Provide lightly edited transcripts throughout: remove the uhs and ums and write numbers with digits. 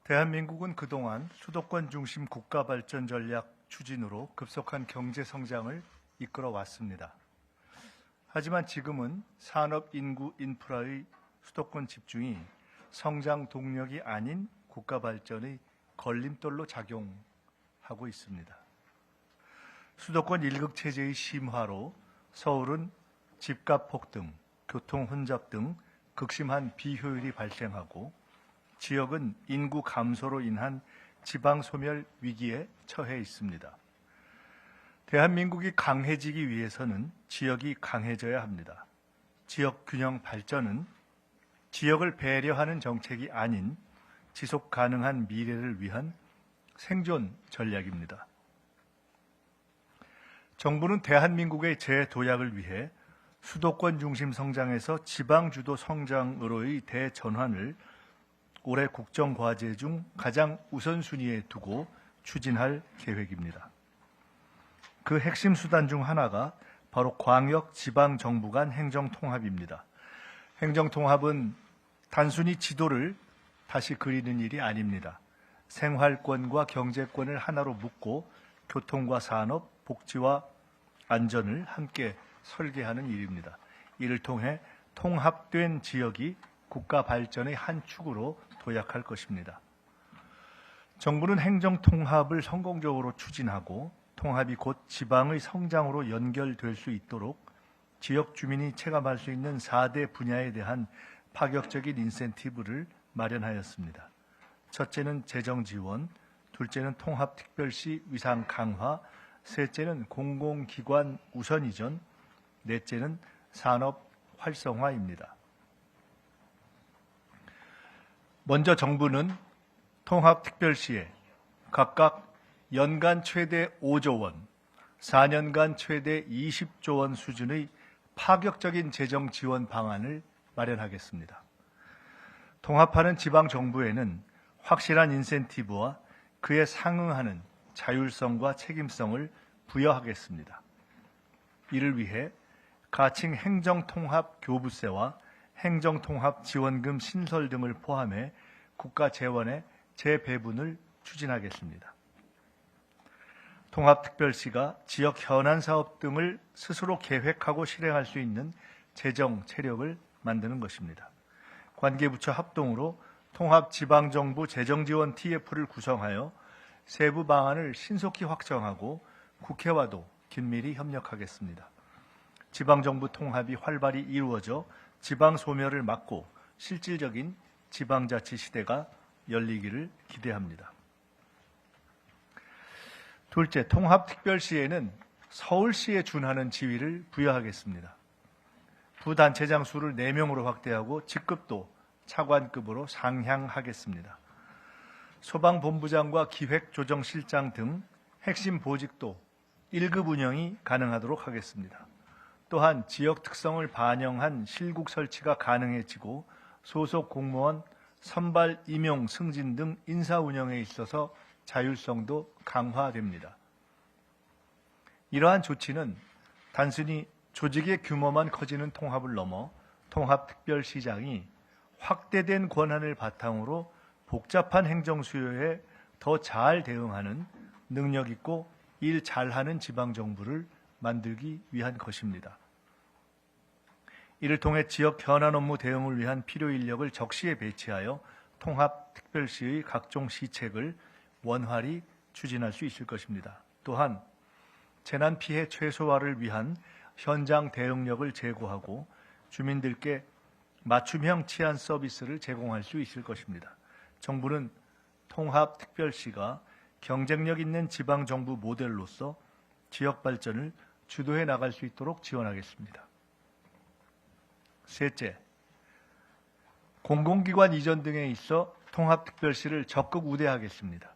대한민국은 그동안 수도권 중심 국가 발전 전략 추진으로 급속한 경제 성장을 이끌어 왔습니다. 하지만 지금은 산업, 인구, 인프라의 수도권 집중이 성장 동력이 아닌 국가 발전의 걸림돌로 작용하고 있습니다. 수도권 일극 체제의 심화로 서울은 집값 폭등, 교통 혼잡 등 극심한 비효율이 발생하고 지역은 인구 감소로 인한 지방 소멸 위기에 처해 있습니다. 대한민국이 강해지기 위해서는 지역이 강해져야 합니다. 지역 균형 발전은 지역을 배려하는 정책이 아닌 지속 가능한 미래를 위한 생존 전략입니다. 정부는 대한민국의 재도약을 위해 수도권 중심 성장에서 지방 주도 성장으로의 대전환을 올해 국정과제 중 가장 우선순위에 두고 추진할 계획입니다. 그 핵심 수단 중 하나가 바로 광역 지방 정부 간 행정통합입니다. 행정통합은 단순히 지도를 다시 그리는 일이 아닙니다. 생활권과 경제권을 하나로 묶고 교통과 산업, 복지와 안전을 함께 설계하는 일입니다. 이를 통해 통합된 지역이 국가 발전의 한 축으로 도약할 것입니다. 정부는 행정통합을 성공적으로 추진하고 통합이 곧 지방의 성장으로 연결될 수 있도록 지역 주민이 체감할 수 있는 4대 분야에 대한 파격적인 인센티브를 마련하였습니다. 첫째는 재정 지원, 둘째는 통합특별시 위상 강화, 셋째는 공공기관 우선 이전, 넷째는 산업 활성화입니다. 먼저 정부는 통합특별시에 각각 연간 최대 5조 원, 4년간 최대 20조 원 수준의 파격적인 재정 지원 방안을 마련하겠습니다. 통합하는 지방정부에는 확실한 인센티브와 그에 상응하는 자율성과 책임성을 부여하겠습니다. 이를 위해 가칭 행정통합 교부세와 행정통합 지원금 신설 등을 포함해 국가 재원의 재배분을 추진하겠습니다. 통합특별시가 지역 현안 사업 등을 스스로 계획하고 실행할 수 있는 재정 체력을 만드는 것입니다. 관계부처 합동으로 통합지방정부 재정지원 TF를 구성하여 세부 방안을 신속히 확정하고 국회와도 긴밀히 협력하겠습니다. 지방정부 통합이 활발히 이루어져 지방 소멸을 막고 실질적인 지방자치 시대가 열리기를 기대합니다. 둘째, 통합특별시에는 서울시에 준하는 지위를 부여하겠습니다. 부단체장 수를 4명으로 확대하고 직급도 차관급으로 상향하겠습니다. 소방본부장과 기획조정실장 등 핵심 보직도 1급 운영이 가능하도록 하겠습니다. 또한 지역 특성을 반영한 실국 설치가 가능해지고 소속 공무원 선발, 임용, 승진 등 인사 운영에 있어서 자율성도 강화됩니다. 이러한 조치는 단순히 조직의 규모만 커지는 통합을 넘어 통합특별시장이 확대된 권한을 바탕으로 복잡한 행정 수요에 더 잘 대응하는 능력 있고 일 잘하는 지방정부를 만들기 위한 것입니다. 이를 통해 지역 현안 업무 대응을 위한 필요 인력을 적시에 배치하여 통합특별시의 각종 시책을 원활히 추진할 수 있을 것입니다. 또한 재난 피해 최소화를 위한 현장 대응력을 제고하고 주민들께 맞춤형 치안 서비스를 제공할 수 있을 것입니다. 정부는 통합특별시가 경쟁력 있는 지방정부 모델로서 지역 발전을 주도해 나갈 수 있도록 지원하겠습니다. 셋째, 공공기관 이전 등에 있어 통합특별시를 적극 우대하겠습니다.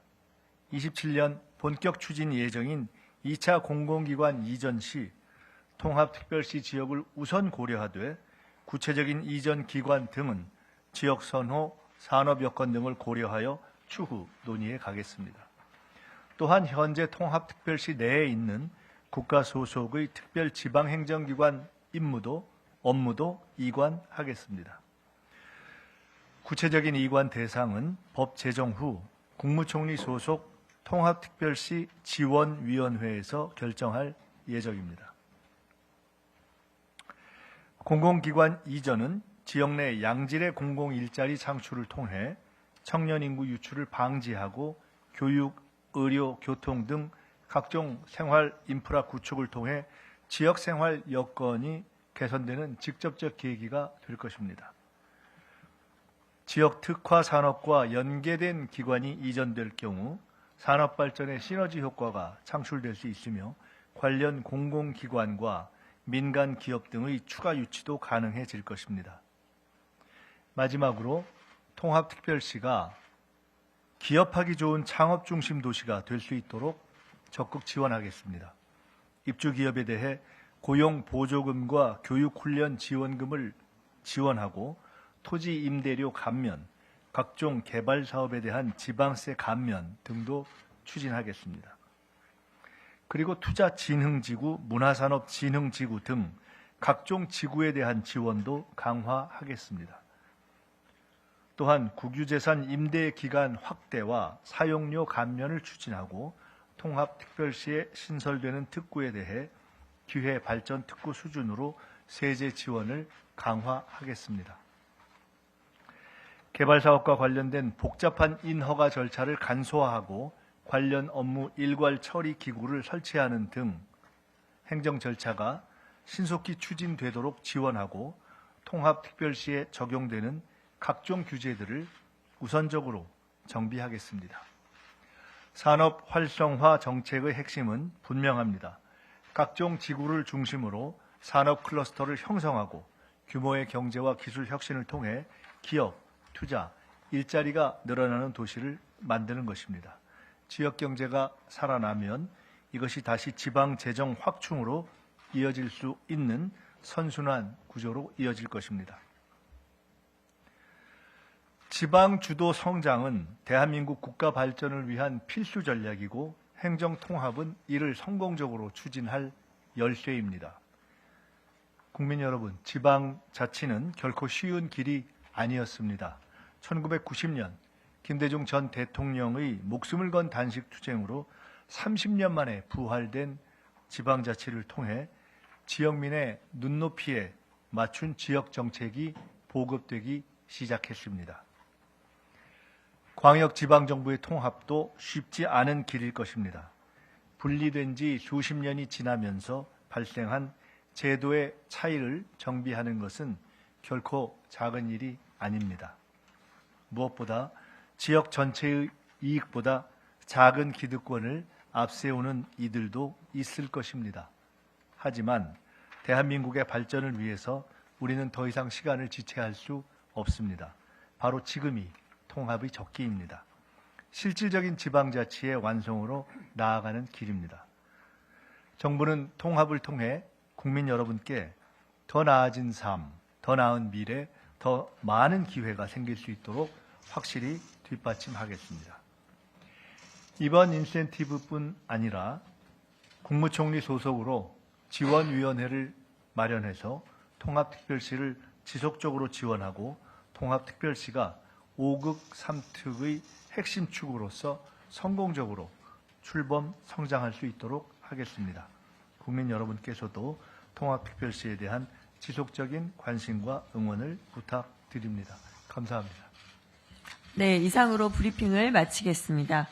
27년 본격 추진 예정인 2차 공공기관 이전 시 통합특별시 지역을 우선 고려하되 구체적인 이전 기관 등은 지역 선호, 산업 여건 등을 고려하여 추후 논의해 가겠습니다. 또한 현재 통합특별시 내에 있는 국가 소속의 특별지방행정기관 업무도 이관하겠습니다. 구체적인 이관 대상은 법 제정 후 국무총리 소속 통합특별시 지원위원회에서 결정할 예정입니다. 공공기관 이전은 지역 내 양질의 공공일자리 창출을 통해 청년 인구 유출을 방지하고 교육, 의료, 교통 등 각종 생활 인프라 구축을 통해 지역 생활 여건이 개선되는 직접적 계기가 될 것입니다. 지역 특화 산업과 연계된 기관이 이전될 경우 산업 발전의 시너지 효과가 창출될 수 있으며 관련 공공기관과 민간 기업 등의 추가 유치도 가능해질 것입니다. 마지막으로 통합특별시가 기업하기 좋은 창업 중심 도시가 될 수 있도록 적극 지원하겠습니다. 입주 기업에 대해 고용 보조금과 교육 훈련 지원금을 지원하고 토지 임대료 감면, 각종 개발 사업에 대한 지방세 감면 등도 추진하겠습니다. 그리고 투자진흥지구, 문화산업진흥지구 등 각종 지구에 대한 지원도 강화하겠습니다. 또한 국유재산 임대 기간 확대와 사용료 감면을 추진하고 통합특별시에 신설되는 특구에 대해 기회발전 특구 수준으로 세제 지원을 강화하겠습니다. 개발사업과 관련된 복잡한 인허가 절차를 간소화하고 관련 업무 일괄 처리 기구를 설치하는 등 행정 절차가 신속히 추진되도록 지원하고 통합특별시에 적용되는 각종 규제들을 우선적으로 정비하겠습니다. 산업 활성화 정책의 핵심은 분명합니다. 각종 지구를 중심으로 산업 클러스터를 형성하고 규모의 경제와 기술 혁신을 통해 기업, 투자, 일자리가 늘어나는 도시를 만드는 것입니다. 지역 경제가 살아나면 이것이 다시 지방 재정 확충으로 이어질 수 있는 선순환 구조로 이어질 것입니다. 지방 주도 성장은 대한민국 국가 발전을 위한 필수 전략이고 행정 통합은 이를 성공적으로 추진할 열쇠입니다. 국민 여러분, 지방 자치는 결코 쉬운 길이 아니었습니다. 1990년 김대중 전 대통령의 목숨을 건 단식 투쟁으로 30년 만에 부활된 지방자치를 통해 지역민의 눈높이에 맞춘 지역 정책이 보급되기 시작했습니다. 광역지방정부의 통합도 쉽지 않은 길일 것입니다. 분리된 지 수십 년이 지나면서 발생한 제도의 차이를 정비하는 것은 결코 작은 일이 아닙니다. 무엇보다 지역 전체의 이익보다 작은 기득권을 앞세우는 이들도 있을 것입니다. 하지만 대한민국의 발전을 위해서 우리는 더 이상 시간을 지체할 수 없습니다. 바로 지금이 통합의 적기입니다. 실질적인 지방자치의 완성으로 나아가는 길입니다. 정부는 통합을 통해 국민 여러분께 더 나아진 삶, 더 나은 미래, 더 많은 기회가 생길 수 있도록 확실히 뒷받침하겠습니다. 이번 인센티브뿐 아니라 국무총리 소속으로 지원위원회를 마련해서 통합특별시를 지속적으로 지원하고 통합특별시가 5극 3특의 핵심 축으로서 성공적으로 출범 성장할 수 있도록 하겠습니다. 국민 여러분께서도 통합특별시에 대한 지속적인 관심과 응원을 부탁드립니다. 감사합니다. 네, 이상으로 브리핑을 마치겠습니다.